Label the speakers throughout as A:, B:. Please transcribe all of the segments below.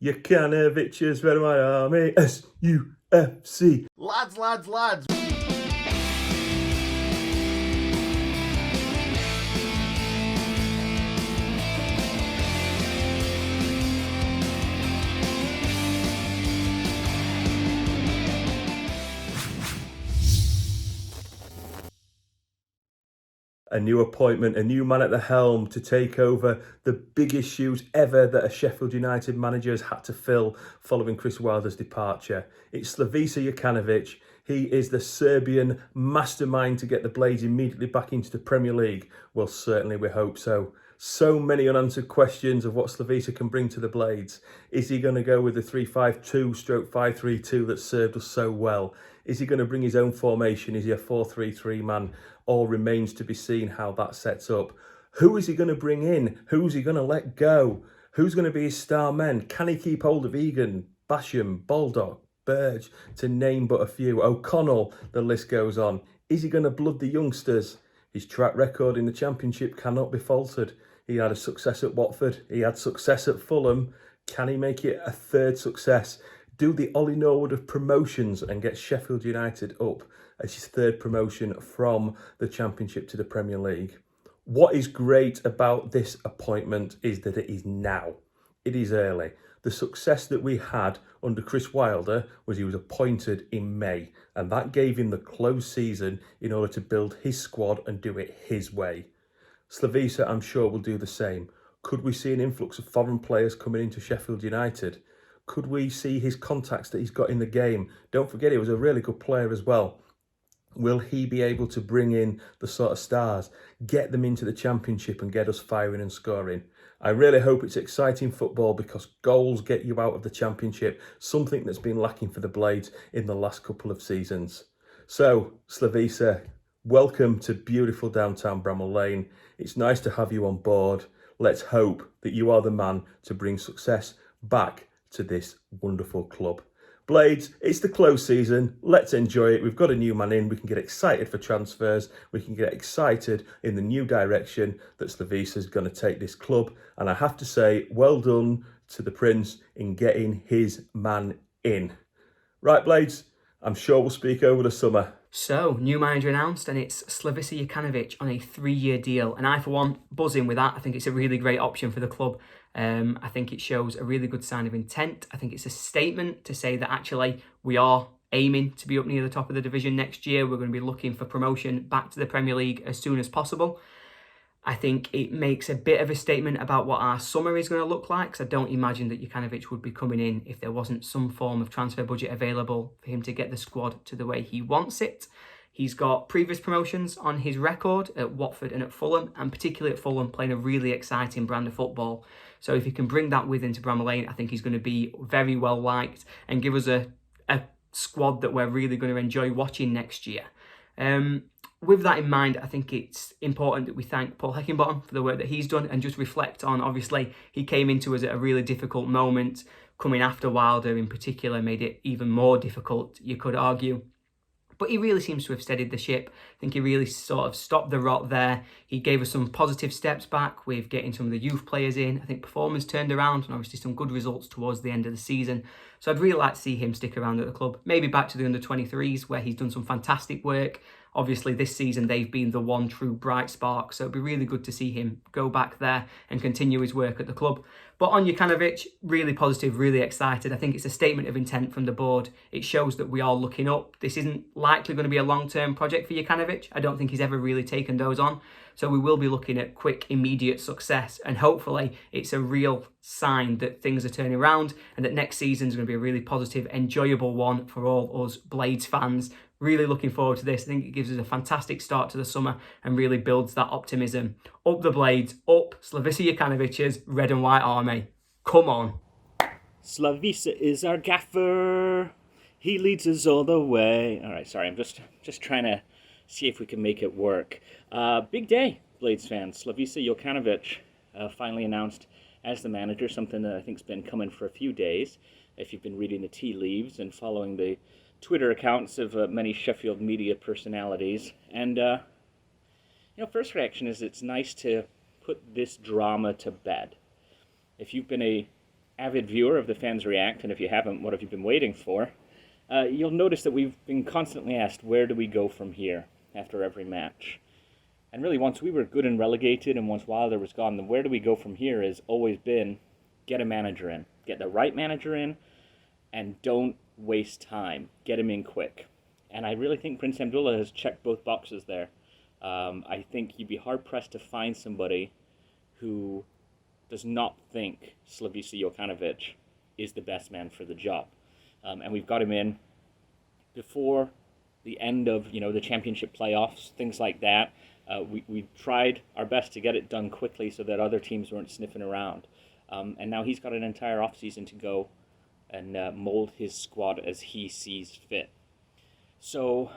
A: Jokanovic is red my army. SUFC.
B: Lads.
A: A new appointment, a new man at the helm to take over the biggest shoes ever that a Sheffield United manager has had to fill following Chris Wilder's departure. It's Slavisa Jokanovic. He is the Serbian mastermind to get the Blades immediately back into the Premier League. Well, certainly we hope so. So many unanswered questions of what Slavisa can bring to the Blades. Is he going to go with the 3-5-2/5-3-2 that served us so well? Is he going to bring his own formation? Is he a 4-3-3 man? All remains to be seen how that sets up. Who is he going to bring in? Who's he going to let go? Who's going to be his star men? Can he keep hold of Egan, Basham, Baldock, Burge, to name but a few? O'Connell, the list goes on. Is he going to blood the youngsters? His track record in the Championship cannot be faltered. He had a success at Watford. He had success at Fulham. Can he make it a third success? Do the Ollie Norwood of promotions and get Sheffield United up as his third promotion from the Championship to the Premier League? What is great about this appointment is that it is now. It is early. The success that we had under Chris Wilder was he was appointed in May, and that gave him the closed season in order to build his squad and do it his way. Slavisa, I'm sure, will do the same. Could we see an influx of foreign players coming into Sheffield United? Could we see his contacts that he's got in the game? Don't forget, he was a really good player as well. Will he be able to bring in the sort of stars, get them into the Championship and get us firing and scoring? I really hope it's exciting football because goals get you out of the Championship, something that's been lacking for the Blades in the last couple of seasons. So, Slavisa, welcome to beautiful downtown Bramall Lane. It's nice to have you on board. Let's hope that you are the man to bring success back to this wonderful club. Blades, it's the close season. Let's enjoy it. We've got a new man in. We can get excited for transfers. We can get excited in the new direction that Slavisa is going to take this club. And I have to say, well done to the Prince in getting his man in. Right, Blades, I'm sure we'll speak over the summer.
C: So, new manager announced, and it's Slavisa Jokanovic on a 3-year deal. And I, for one, buzzing with that. I think it's a really great option for the club. I think it shows a really good sign of intent. I think it's a statement to say that actually we are aiming to be up near the top of the division next year. We're going to be looking for promotion back to the Premier League as soon as possible. I think it makes a bit of a statement about what our summer is going to look like, because I don't imagine that Jokanovic would be coming in if there wasn't some form of transfer budget available for him to get the squad to the way he wants it. He's got previous promotions on his record at Watford and at Fulham, and particularly at Fulham, playing a really exciting brand of football. So if he can bring that with into Bramall Lane, I think he's going to be very well liked and give us a squad that we're really going to enjoy watching next year. With that in mind, I think it's important that we thank Paul Heckingbottom for the work that he's done and just reflect on, obviously, he came into us at a really difficult moment. Coming after Wilder in particular made it even more difficult, you could argue. But he really seems to have steadied the ship. I think he really sort of stopped the rot there. He gave us some positive steps back with getting some of the youth players in. I think performance turned around and obviously some good results towards the end of the season. So I'd really like to see him stick around at the club. Maybe back to the under-23s where he's done some fantastic work. Obviously this season they've been the one true bright spark. So it'd be really good to see him go back there and continue his work at the club. But on Jokanovic, really positive, really excited. I think it's a statement of intent from the board. It shows that we are looking up. This isn't likely going to be a long-term project for Jokanovic. I don't think he's ever really taken those on. So we will be looking at quick, immediate success. And hopefully it's a real sign that things are turning around and that next season is going to be a really positive, enjoyable one for all us Blades fans. Really looking forward to this. I think it gives us a fantastic start to the summer and really builds that optimism. Up the Blades, up Slavisa Jokanovic's red and white army. Come on.
D: Slavisa is our gaffer. He leads us all the way. All right, sorry, I'm just trying to see if we can make it work. Big day, Blades fans. Slavisa Jokanovic finally announced as the manager, something that I think's been coming for a few days. If you've been reading the tea leaves and following the Twitter accounts of many Sheffield media personalities. And, first reaction is it's nice to put this drama to bed. If you've been a avid viewer of the Fans React, and if you haven't, what have you been waiting for? You'll notice that we've been constantly asked, where do we go from here after every match? And really, once we were good and relegated, and once Wilder was gone, then where do we go from here has always been, get a manager in. Get the right manager in, and don't waste time. Get him in quick. And I really think Prince Abdullah has checked both boxes there. I think you'd be hard-pressed to find somebody who does not think Slavisa Jokanovic is the best man for the job. And we've got him in before the end of the championship playoffs, things like that. We tried our best to get it done quickly so that other teams weren't sniffing around. And now he's got an entire offseason to go and mold his squad as he sees fit. So,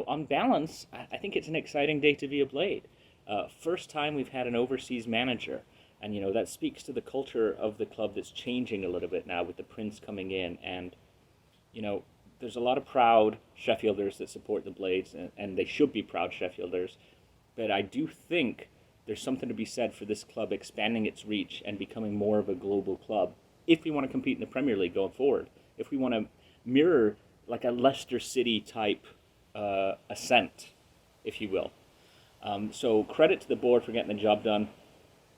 D: on balance, I think it's an exciting day to be a Blade. First time we've had an overseas manager. And, that speaks to the culture of the club that's changing a little bit now with the Prince coming in. And, there's a lot of proud Sheffielders that support the Blades, and they should be proud Sheffielders. But I do think there's something to be said for this club expanding its reach and becoming more of a global club if we want to compete in the Premier League going forward. If we want to mirror like a Leicester City type ascent, if you will. So credit to the board for getting the job done.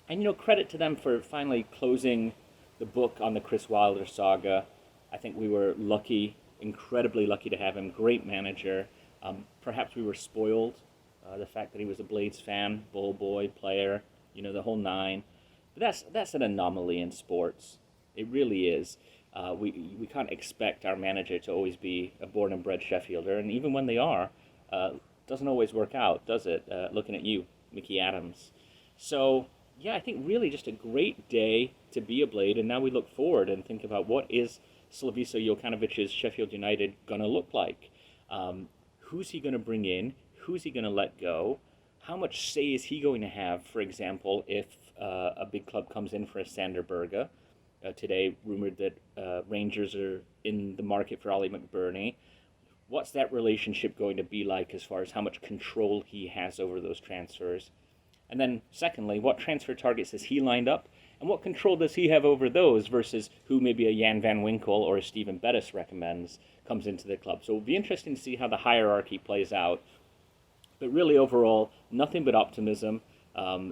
D: And, credit to them for finally closing the book on the Chris Wilder saga. I think we were lucky, incredibly lucky to have him. Great manager. Perhaps we were spoiled. The fact that he was a Blades fan, bull boy, player, the whole nine. But that's an anomaly in sports. It really is. We can't expect our manager to always be a born and bred Sheffielder. And even when they are, doesn't always work out, does it? Looking at you, Mickey Adams. So, yeah, I think really just a great day to be a Blade. And now we look forward and think about what is Slavisa Jokanovic's Sheffield United going to look like? Who's he going to bring in? Who's he going to let go? How much say is he going to have, for example, if a big club comes in for a Sander Berge? Today, rumored that Rangers are in the market for Ollie McBurney. What's that relationship going to be like as far as how much control he has over those transfers? And then, secondly, what transfer targets has he lined up? And what control does he have over those versus who maybe a Jan van Winkel or a Steven Bettis recommends comes into the club? So it'll be interesting to see how the hierarchy plays out. But really, overall, nothing but optimism,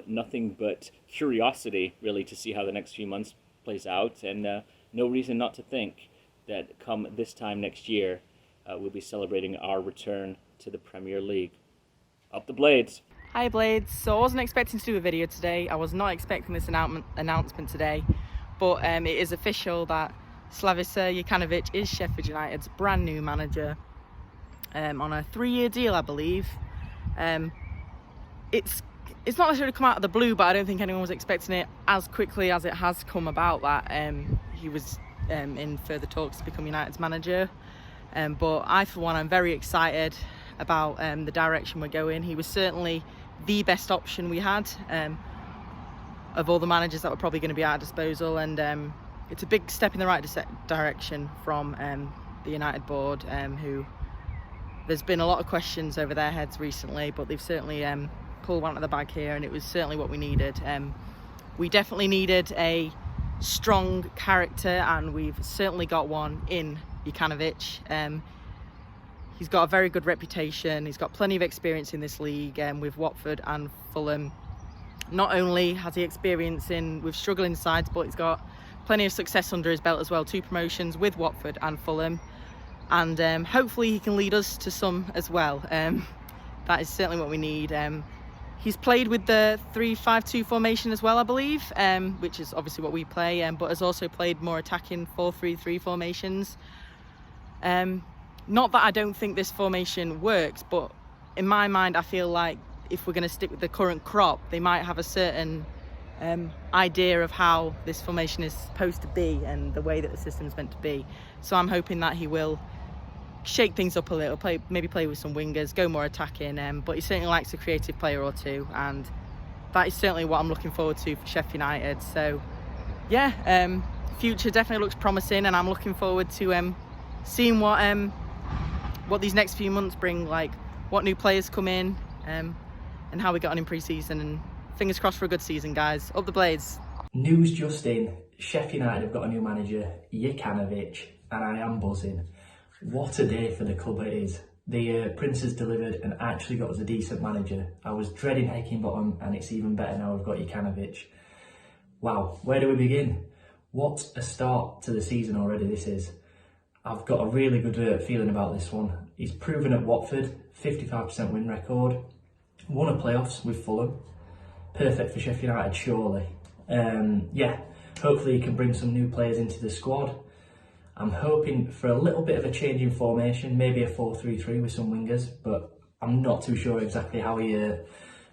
D: nothing but curiosity, really, to see how the next few months plays out. And no reason not to think that come this time next year, we'll be celebrating our return to the Premier League. Up the Blades!
B: Hi Blades, so I wasn't expecting to do a video today. I was not expecting this announcement today, but it is official that Slavisa Jokanovic is Sheffield United's brand new manager on a 3-year deal, I believe. It's not necessarily come out of the blue, but I don't think anyone was expecting it as quickly as it has come about that he was in further talks to become United's manager. But I, for one, I'm very excited about the direction we're going. He was certainly the best option we had of all the managers that were probably going to be at our disposal, and it's a big step in the right direction from the United board, who there's been a lot of questions over their heads recently, but they've certainly pulled one out of the bag here, and it was certainly what we needed. We definitely needed a strong character, and we've certainly got one in Jokanovic. He's got a very good reputation. He's got plenty of experience in this league with Watford and Fulham. Not only has he experience with struggling sides, but he's got plenty of success under his belt as well. 2 promotions with Watford and Fulham. And hopefully he can lead us to some as well. That is certainly what we need. He's played with the 3-5-2 formation as well, I believe, which is obviously what we play, but has also played more attacking 4-3-3 formations. Not that I don't think this formation works, but in my mind, I feel like if we're going to stick with the current crop, they might have a certain idea of how this formation is supposed to be and the way that the system's meant to be. So I'm hoping that he will shake things up a little, maybe play with some wingers, go more attacking, but he certainly likes a creative player or two, and that is certainly what I'm looking forward to for Sheffield United. So yeah, future definitely looks promising, and I'm looking forward to seeing what these next few months bring, like what new players come in, and how we got on in pre-season, and fingers crossed for a good season, guys. Up the Blades.
C: News just in.
E: Sheffield United have got a new manager, Jokanovic, and I am buzzing. What a day for the club it is. The Princes delivered and actually got us a decent manager. I was dreading Heckingbottom, and it's even better now we've got Jokanovic. Wow, where do we begin? What a start to the season already this is. I've got a really good feeling about this one. He's proven at Watford, 55% win record, won a playoffs with Fulham. Perfect for Sheffield United, surely. Yeah, hopefully he can bring some new players into the squad. I'm hoping for a little bit of a change in formation, maybe a 4-3-3 with some wingers, but I'm not too sure exactly how he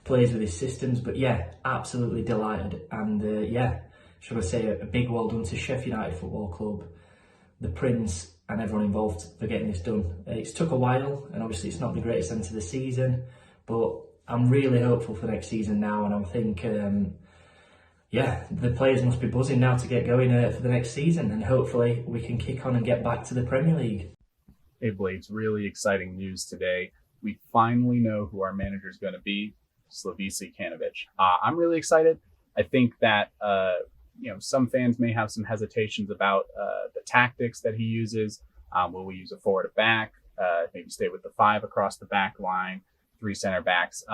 E: plays with his systems. But yeah, absolutely delighted. And yeah, should I say a big well done to Sheffield United Football Club, the Prince, and everyone involved for getting this done. It's took a while, and obviously it's not the greatest end to the season, but I'm really hopeful for next season now, and I think yeah, the players must be buzzing now to get going for the next season, and hopefully we can kick on and get back to the Premier League.
F: Hey Blades, really exciting news today. We finally know who our manager is going to be, Slavisa Jokanovic. I'm really excited. I think that some fans may have some hesitations about the tactics that he uses. Will we use a forward at back? Maybe stay with the 5 across the back line, 3 center backs.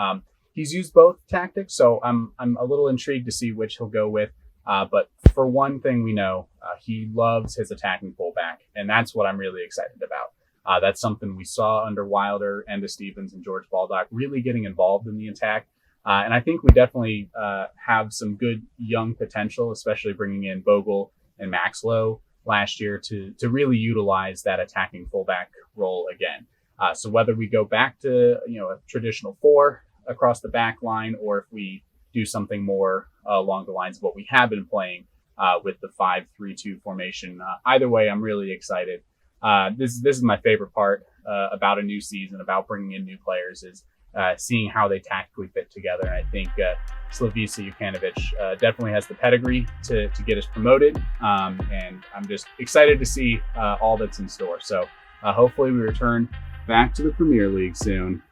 F: He's used both tactics, so I'm a little intrigued to see which he'll go with. But for one thing we know, he loves his attacking fullback, and that's what I'm really excited about. That's something we saw under Wilder, Enda Stevens, and George Baldock really getting involved in the attack. And I think we definitely have some good young potential, especially bringing in Bogle and Maxlow last year to really utilize that attacking fullback role again. So whether we go back to a traditional 4 across the back line, or if we do something more along the lines of what we have been playing with the 5-3-2 formation, either way, I'm really excited. This is my favorite part about a new season, about bringing in new players, is seeing how they tactically fit together. And I think Slavisa Jokanovic definitely has the pedigree to get us promoted. And I'm just excited to see all that's in store. So hopefully we return back to the Premier League soon.